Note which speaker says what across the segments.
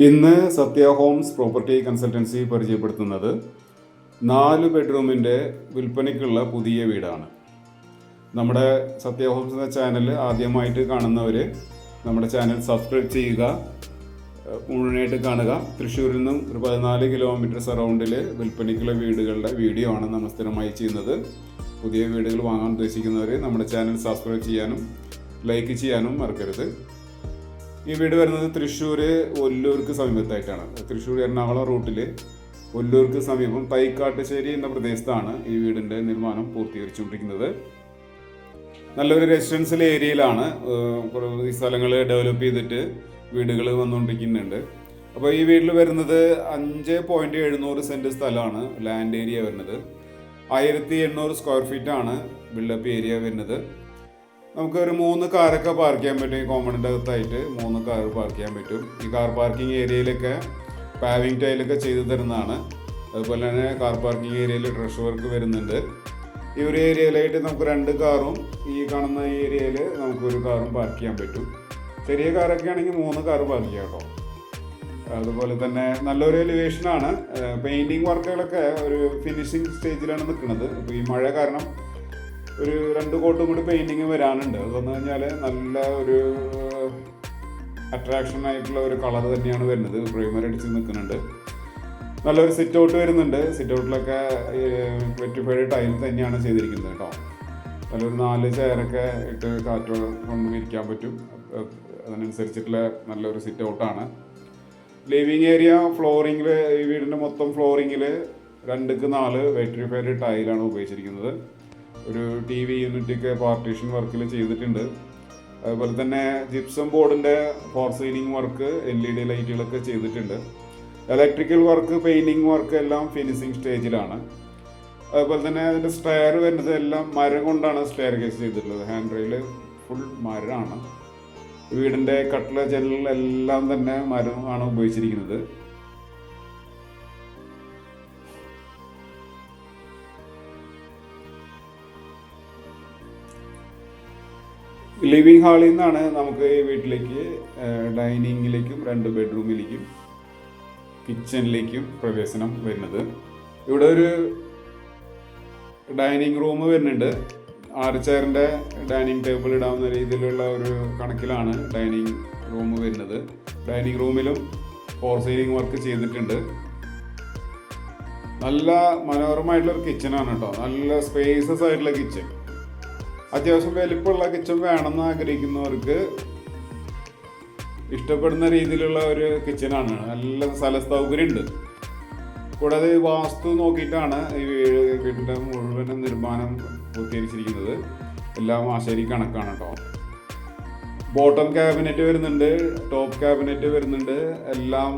Speaker 1: ഇന്ന് സത്യ Holmes property consultancy പരിചയപ്പെടുത്തുന്നത് 4 ബെഡ്റൂമിൻ്റെ വിൽപ്പനയ്ക്കുള്ള പുതിയ വീടാണ്. നമ്മുടെ സത്യ ഹോംസ് എന്ന ചാനൽ ആദ്യമായിട്ട് കാണുന്നവർ നമ്മുടെ ചാനൽ സബ്സ്ക്രൈബ് ചെയ്യുക, മുഴുവനായിട്ട് കാണുക. തൃശ്ശൂരിൽ നിന്നും ഒരു 14 കിലോമീറ്റർ സറൗണ്ടിൽ വിൽപ്പനയ്ക്കുള്ള വീടുകളുടെ വീഡിയോ ആണ് നമ്മൾ സ്ഥിരമായി ചെയ്യുന്നത്. പുതിയ വീടുകൾ വാങ്ങാൻ ഉദ്ദേശിക്കുന്നവർ നമ്മുടെ ചാനൽ സബ്സ്ക്രൈബ് ചെയ്യാനും ലൈക്ക് ചെയ്യാനും മറക്കരുത്. ഈ വീട് വരുന്നത് തൃശ്ശൂർ ഒല്ലൂർക്ക് സമീപത്തായിട്ടാണ്. തൃശ്ശൂർ എറണാകുളം റൂട്ടിൽ ഒല്ലൂർക്ക് സമീപം തൈക്കാട്ടുശ്ശേരി എന്ന പ്രദേശത്താണ് ഈ വീടിൻ്റെ നിർമ്മാണം പൂർത്തീകരിച്ചുകൊണ്ടിരിക്കുന്നത്. നല്ലൊരു റെസിഡൻഷ്യൽ ഏരിയയിലാണ് ഈ സ്ഥലങ്ങൾ ഡെവലപ്പ് ചെയ്തിട്ട് വീടുകൾ വന്നുകൊണ്ടിരിക്കുന്നുണ്ട്. അപ്പോൾ ഈ വീട്ടിൽ വരുന്നത് 5.700 സെൻറ്റ് സ്ഥലമാണ് ലാൻഡ് ഏരിയ വരുന്നത്. 1800 സ്ക്വയർ ഫീറ്റാണ് ബിൽഡപ്പ് ഏരിയ വരുന്നത്. നമുക്ക് ഒരു 3 കാറൊക്കെ പാർക്ക് ചെയ്യാൻ പറ്റും. ഈ കോമ്പൗണ്ടിൻ്റെ അകത്തായിട്ട് 3 കാർ പാർക്ക് ചെയ്യാൻ പറ്റും. ഈ കാർ പാർക്കിംഗ് ഏരിയയിലൊക്കെ പാവിങ് ടൈലൊക്കെ ചെയ്തു തരുന്നതാണ്. അതുപോലെ തന്നെ കാർ പാർക്കിംഗ് ഏരിയയിൽ ഡ്രഷ് വർക്ക് വരുന്നുണ്ട്. ഈ ഒരു ഏരിയയിലായിട്ട് നമുക്ക് 2 കാറും ഈ കാണുന്ന ഏരിയയിൽ നമുക്കൊരു കാറും പാർക്ക് ചെയ്യാൻ പറ്റും. ചെറിയ കാറൊക്കെ ആണെങ്കിൽ 3 കാർ പാർക്ക് ചെയ്യാം കേട്ടോ. അതുപോലെ തന്നെ നല്ലൊരു എലിവേഷനാണ്. പെയിൻറ്റിങ് വർക്കുകളൊക്കെ ഒരു ഫിനിഷിങ് സ്റ്റേജിലാണ് നിൽക്കുന്നത്. ഇപ്പോൾ ഈ മഴ കാരണം ഒരു 2 കോട്ടും കൂടി പെയിൻറ്റിങ് വരാനുണ്ട്. അത് വന്നു കഴിഞ്ഞാൽ നല്ല ഒരു അട്രാക്ഷൻ ആയിട്ടുള്ള ഒരു കളർ തന്നെയാണ് വരുന്നത്. പ്രൈമർ അടിച്ച് നിൽക്കുന്നുണ്ട്. നല്ലൊരു സിറ്റ് ഔട്ട് വരുന്നുണ്ട്. സിറ്റ് ഔട്ടിലൊക്കെ വെറ്റിഫൈഡ് ടൈൽ തന്നെയാണ് ചെയ്തിരിക്കുന്നത് കേട്ടോ. നല്ലൊരു 4 ചെയറൊക്കെ ഇട്ട് കാറ്റ് കൊണ്ട് ഇരിക്കാൻ പറ്റും. അതിനനുസരിച്ചിട്ടുള്ള നല്ലൊരു സിറ്റ് ഔട്ടാണ്. ലിവിങ് ഏരിയ ഫ്ലോറിങ്ങിൽ, ഈ വീടിൻ്റെ മൊത്തം ഫ്ലോറിങ്ങിൽ 2ക്ക് 4 വെറ്റിഫൈഡ് ടൈലാണ് ഉപയോഗിച്ചിരിക്കുന്നത്. ഒരു TV യൂണിറ്റൊക്കെ പാർട്ടീഷൻ വർക്കിൽ ചെയ്തിട്ടുണ്ട്. അതുപോലെ തന്നെ ജിപ്സം ബോർഡിൻ്റെ ഫോർ സീലിംഗ് വർക്ക്, LED ലൈറ്റുകളൊക്കെ ചെയ്തിട്ടുണ്ട്. ഇലക്ട്രിക്കൽ വർക്ക്, പെയിൻറ്റിങ് വർക്ക് എല്ലാം ഫിനിഷിങ് സ്റ്റേജിലാണ്. അതുപോലെ തന്നെ അതിൻ്റെ സ്റ്റെയർ വരുന്നത് എല്ലാം മരം കൊണ്ടാണ് സ്റ്റെയർ കേസ് ചെയ്തിട്ടുള്ളത്. ഹാൻഡ് റെയിൽ ഫുൾ മരമാണ്. വീടിൻ്റെ കട്ടില ജനലെല്ലാം തന്നെ മരമാണ് ഉപയോഗിച്ചിരിക്കുന്നത്. ലിവിങ് ഹാളിൽ നിന്നാണ് നമുക്ക് ഈ വീട്ടിലേക്ക് ഡൈനിങ്ങിലേക്കും 2 ബെഡ്റൂമിലേക്കും കിച്ചണിലേക്കും പ്രവേശനം വരുന്നത്. ഇവിടെ ഒരു ഡൈനിങ് റൂം വരുന്നുണ്ട്. 6 ചെയറിൻ്റെ ഡൈനിങ് ടേബിൾ ഇടാവുന്ന രീതിയിലുള്ള ഒരു കണക്കിലാണ് ഡൈനിങ് റൂം വരുന്നത്. ഡൈനിങ് റൂമിലും ഫോർ സീലിംഗ് വർക്ക് ചെയ്തിട്ടുണ്ട്. നല്ല മനോഹരമായിട്ടുള്ളൊരു കിച്ചണാണ് കേട്ടോ. നല്ല സ്പേസസ് ആയിട്ടുള്ള കിച്ചൺ. അത്യാവശ്യം വലിപ്പമുള്ള കിച്ചൺ വേണമെന്ന് ആഗ്രഹിക്കുന്നവർക്ക് ഇഷ്ടപ്പെടുന്ന രീതിയിലുള്ള ഒരു കിച്ചണാണ്. നല്ല സ്ഥല സൗകര്യമുണ്ട്. കൂടാതെ വാസ്തു നോക്കിയിട്ടാണ് ഈ വീടിൻ്റെ മുഴുവൻ നിർമ്മാണം പൂർത്തീകരിച്ചിരിക്കുന്നത്. എല്ലാം ആശാരി കണക്കാണ് കേട്ടോ. ബോട്ടം ക്യാബിനറ്റ് വരുന്നുണ്ട്, ടോപ്പ് ക്യാബിനറ്റ് വരുന്നുണ്ട്. എല്ലാം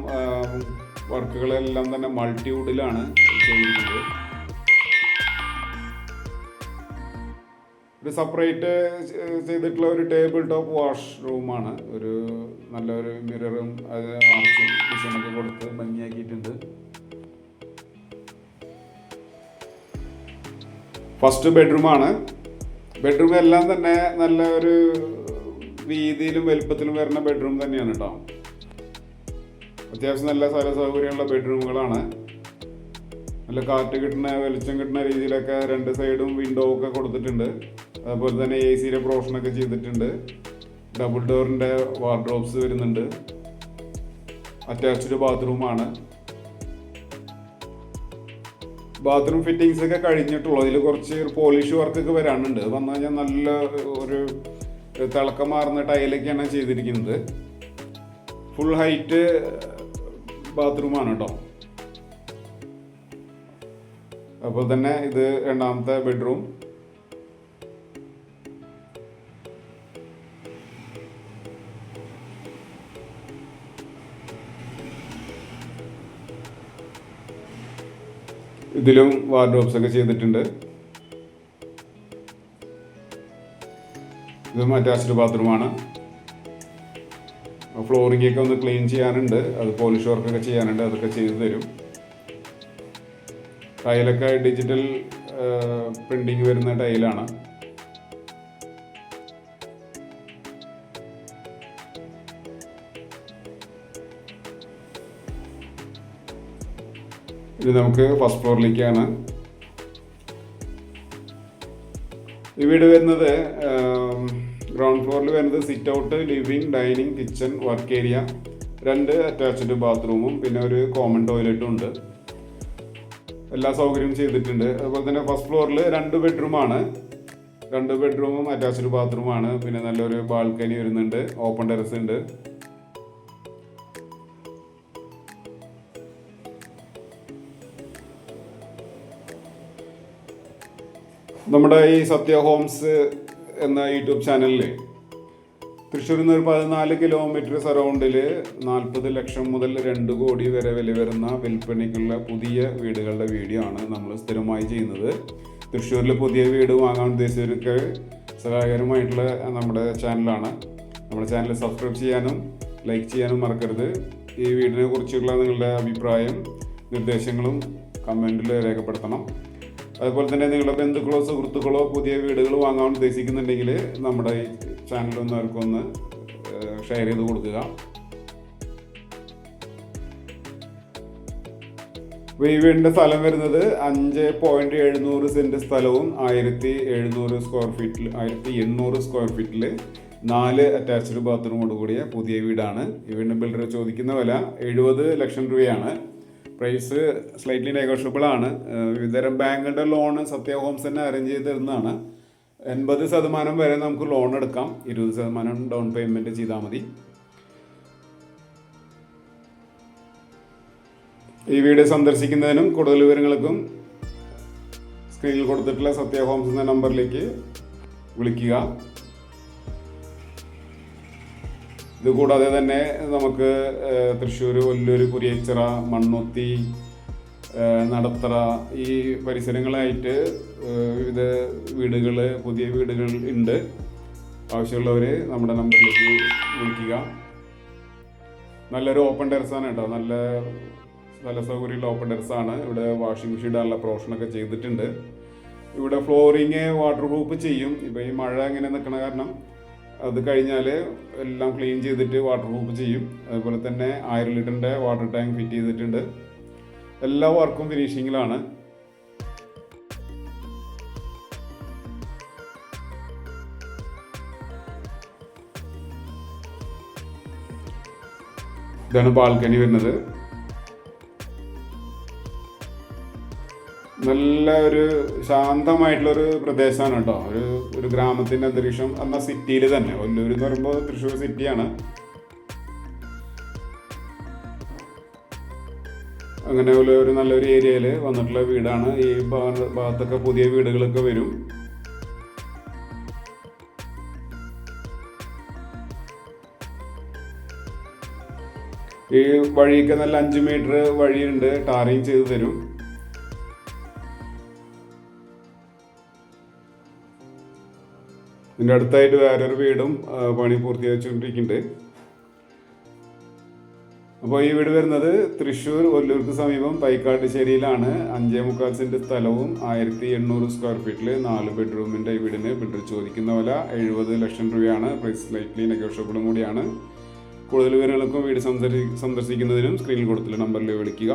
Speaker 1: വർക്കുകളെല്ലാം തന്നെ മൾട്ടിവുഡിലാണ് ചെയ്തിരിക്കുന്നത്. ഒരു സെപ്പറേറ്റ് ചെയ്തിട്ടുള്ള ഒരു ടേബിൾ ടോപ്പ് വാഷ് റൂമാണ്. ഒരു നല്ലൊരു മിററും അത് ആർച്ച് ഡിസൈനൊക്കെ കൊടുത്ത് ഭംഗിയാക്കിയിട്ടുണ്ട്. ഫസ്റ്റ് ബെഡ്റൂമാണ്. ബെഡ്റൂം എല്ലാം തന്നെ നല്ല ഒരു വീതിയിലും വലുപ്പത്തിലും വരുന്ന ബെഡ്റൂം തന്നെയാണ് കേട്ടോ. അത്യാവശ്യം നല്ല സ്ഥല സൗകര്യമുള്ള ബെഡ്റൂമുകളാണ്. നല്ല കാറ്റ് കിട്ടുന്ന, വെളിച്ചം കിട്ടുന്ന രീതിയിലൊക്കെ 2 സൈഡും വിൻഡോ ഒക്കെ കൊടുത്തിട്ടുണ്ട്. അതുപോലെ തന്നെ AC പ്രൊവിഷനൊക്കെ ചെയ്തിട്ടുണ്ട്. ഡബിൾ ഡോറിൻ്റെ വാർഡ്രോബ്സ് വരുന്നുണ്ട്. അറ്റാച്ച്ഡ് ബാത്റൂമാണ്. ബാത്റൂം ഫിറ്റിങ്സ് ഒക്കെ കഴിഞ്ഞിട്ടുള്ളൂ. അതിൽ കുറച്ച് പോളിഷ് വർക്കൊക്കെ വരാനുണ്ട്. വന്നു കഴിഞ്ഞാൽ നല്ല ഒരു തിളക്കം മാറുന്ന ടൈലൊക്കെയാണ് ചെയ്തിരിക്കുന്നത്. ഫുൾ ഹൈറ്റ് ബാത്റൂമാണ് കേട്ടോ. അപ്പോൾ തന്നെ ഇത് 2ാമത്തെ ബെഡ്റൂം. ഇതിലും വാർഡ്രോബ്സ് ഒക്കെ ചെയ്തിട്ടുണ്ട്. ഇതും അറ്റാച്ച്ഡ് ബാത്റൂമാണ്. ഫ്ലോറിംഗ് ഒക്കെ ഒന്ന് ക്ലീൻ ചെയ്യാനുണ്ട്. അത് പോളിഷ് വർക്കൊക്കെ ചെയ്യാനുണ്ട്. അതൊക്കെ ചെയ്തു തരും. ടൈലൊക്കെ ഡിജിറ്റൽ പ്രിൻറ്റിങ് വരുന്ന ടൈലാണ്. ഇനി നമുക്ക് ഫസ്റ്റ് ഫ്ലോറിലേക്കാണ്. ഈ വീട് വരുന്നത് ഗ്രൗണ്ട് ഫ്ലോറിൽ വരുന്നത് sit out, living, dining, kitchen, work area, 2 attached ബാത്റൂമും പിന്നെ ഒരു കോമൺ ടോയ്ലറ്റും ഉണ്ട്. എല്ലാ സൗകര്യവും ചെയ്തിട്ടുണ്ട്. അതുപോലെ തന്നെ ഫസ്റ്റ് ഫ്ലോറിൽ 2 ബെഡ്റൂമാണ്. 2 ബെഡ്റൂമും അറ്റാച്ച്ഡ് ബാത്റൂമാണ്. പിന്നെ നല്ലൊരു ബാൽക്കണി വരുന്നുണ്ട്, ഓപ്പൺ ടെറസ് ഉണ്ട്. നമ്മുടെ ഈ സത്യ ഹോംസ് എന്ന യൂട്യൂബ് ചാനലിൽ തൃശ്ശൂരിൽ നിന്ന് ഒരു 14 കിലോമീറ്റർ സറൗണ്ടിൽ 40 ലക്ഷം മുതൽ 2 കോടി വരെ വില വരുന്ന വിൽപ്പനയ്ക്കുള്ള പുതിയ വീടുകളുടെ വീഡിയോ ആണ് നമ്മൾ സ്ഥിരമായി ചെയ്യുന്നത്. തൃശ്ശൂരിൽ പുതിയ വീട് വാങ്ങാൻ ഉദ്ദേശിച്ചവർക്ക് സഹായകരമായിട്ടുള്ള നമ്മുടെ ചാനലാണ്. നമ്മുടെ ചാനൽ സബ്സ്ക്രൈബ് ചെയ്യാനും ലൈക്ക് ചെയ്യാനും മറക്കരുത്. ഈ വീടിനെ കുറിച്ചുള്ള നിങ്ങളുടെ അഭിപ്രായം, നിർദ്ദേശങ്ങളും കമൻറ്റിൽ രേഖപ്പെടുത്തണം. അതുപോലെ തന്നെ നിങ്ങളുടെ ബന്ധുക്കളോ സുഹൃത്തുക്കളോ പുതിയ വീടുകൾ വാങ്ങാൻ ഉദ്ദേശിക്കുന്നുണ്ടെങ്കിൽ നമ്മുടെ ഈ ചാനലൊന്ന് അവർക്കൊന്ന് ഷെയർ ചെയ്ത് കൊടുക്കുക. ഈ വീടിൻ്റെ സ്ഥലം വരുന്നത് 5.700 സെൻറ്റ് സ്ഥലവും 1700 സ്ക്വയർ ഫീറ്റിൽ 4 അറ്റാച്ച്ഡ് ബാത്റൂമോട് കൂടിയ പുതിയ വീടാണ്. ഈ വീടിൻ്റെ ബിൽഡർ ചോദിക്കുന്ന വില 70 ലക്ഷം രൂപയാണ്. പ്രൈസ് സ്ലൈറ്റ്ലി നെഗോഷ്യബിൾ ആണ്. വിവിധതരം ബാങ്കുകളുടെ ലോണ് സത്യ ഹോംസ് തന്നെ അറേഞ്ച് ചെയ്ത് തരുന്നതാണ്. 80% വരെ നമുക്ക് ലോൺ എടുക്കാം. 20% ഡൗൺ പേയ്മെൻറ്റ് ചെയ്താൽ മതി. ഈ വീട് സന്ദർശിക്കുന്നതിനും കൂടുതൽ വിവരങ്ങൾക്കും സ്ക്രീനിൽ കൊടുത്തിട്ടുള്ള സത്യ ഹോംസ് എന്ന നമ്പറിലേക്ക് വിളിക്കുക. ഇതുകൂടാതെ തന്നെ നമുക്ക് തൃശ്ശൂർ, ഒല്ലൂർ, കുരിയച്ചിറ, മണ്ണുത്തി, നടത്തറ ഈ പരിസരങ്ങളായിട്ട് വിവിധ വീടുകൾ, പുതിയ വീടുകൾ ഉണ്ട്. ആവശ്യമുള്ളവർ നമ്മുടെ നമ്പറിലേക്ക് വിളിക്കുക. നല്ലൊരു ഓപ്പൺ ടെറസാണ് കേട്ടോ. നല്ല സ്ഥല സൗകര്യമുള്ള ഓപ്പൺ ടെറസാണ്. ഇവിടെ വാഷിംഗ് മെഷീൻ ഇടാനുള്ള പ്രൊവിഷനൊക്കെ ചെയ്തിട്ടുണ്ട്. ഇവിടെ ഫ്ലോറിങ് വാട്ടർ പ്രൂഫ് ചെയ്യും. ഇപ്പോൾ ഈ മഴ ഇങ്ങനെ നിൽക്കണ കാരണം അത് കഴിഞ്ഞാൽ എല്ലാം ക്ലീൻ ചെയ്തിട്ട് വാട്ടർ പ്രൂഫ് ചെയ്യും. അതുപോലെ തന്നെ 1000 ലിറ്ററിൻ്റെ വാട്ടർ ടാങ്ക് ഫിറ്റ് ചെയ്തിട്ടുണ്ട്. എല്ലാ വർക്കും ഫിനിഷിങ്ങിലാണ്. ഇതാണ് ബാൽക്കണി വരുന്നത്. നല്ല ഒരു ശാന്തമായിട്ടുള്ളൊരു പ്രദേശമാണ് കേട്ടോ. ഒരു ഗ്രാമത്തിൻ്റെ അന്തരീക്ഷം എന്നാൽ സിറ്റിയിൽ തന്നെ. ഒല്ലൂർ എന്ന് പറയുമ്പോൾ തൃശ്ശൂർ സിറ്റിയാണ്. അങ്ങനെ ഒരു നല്ലൊരു ഏരിയയിൽ വന്നിട്ടുള്ള വീടാണ്. ഈ ഭാഗത്തൊക്കെ പുതിയ വീടുകളൊക്കെ വരും. ഈ വഴിയൊക്കെ നല്ല 5 മീറ്റർ വഴിയുണ്ട്. ടാറിങ് ചെയ്ത് തരും. ഇതിൻ്റെ അടുത്തായിട്ട് വേറൊരു വീടും പണി പൂർത്തീകരിച്ചുകൊണ്ടിരിക്കുന്നുണ്ട്. അപ്പോൾ ഈ വീട് വരുന്നത് തൃശ്ശൂർ ഒല്ലൂർക്ക് സമീപം തൈക്കാട്ടുശ്ശേരിയിലാണ്. 5.25 സെൻറ്റ് സ്ഥലവും 1800 സ്ക്വയർ ഫീറ്റിൽ 4 ബെഡ്റൂമിൻ്റെ ഈ വീടിന് ബിൽഡർ ചോദിക്കുന്ന വില 70 ലക്ഷം രൂപയാണ്. പ്രൈസ് സ്ലൈറ്റ്ലി നെഗോഷ്യബിളും കൂടിയാണ്. കൂടുതൽ വിവരങ്ങൾക്കും വീട് സന്ദർശിക്കുന്നതിനും സ്ക്രീനിൽ കൊടുത്തുള്ള നമ്പറിൽ വിളിക്കുക.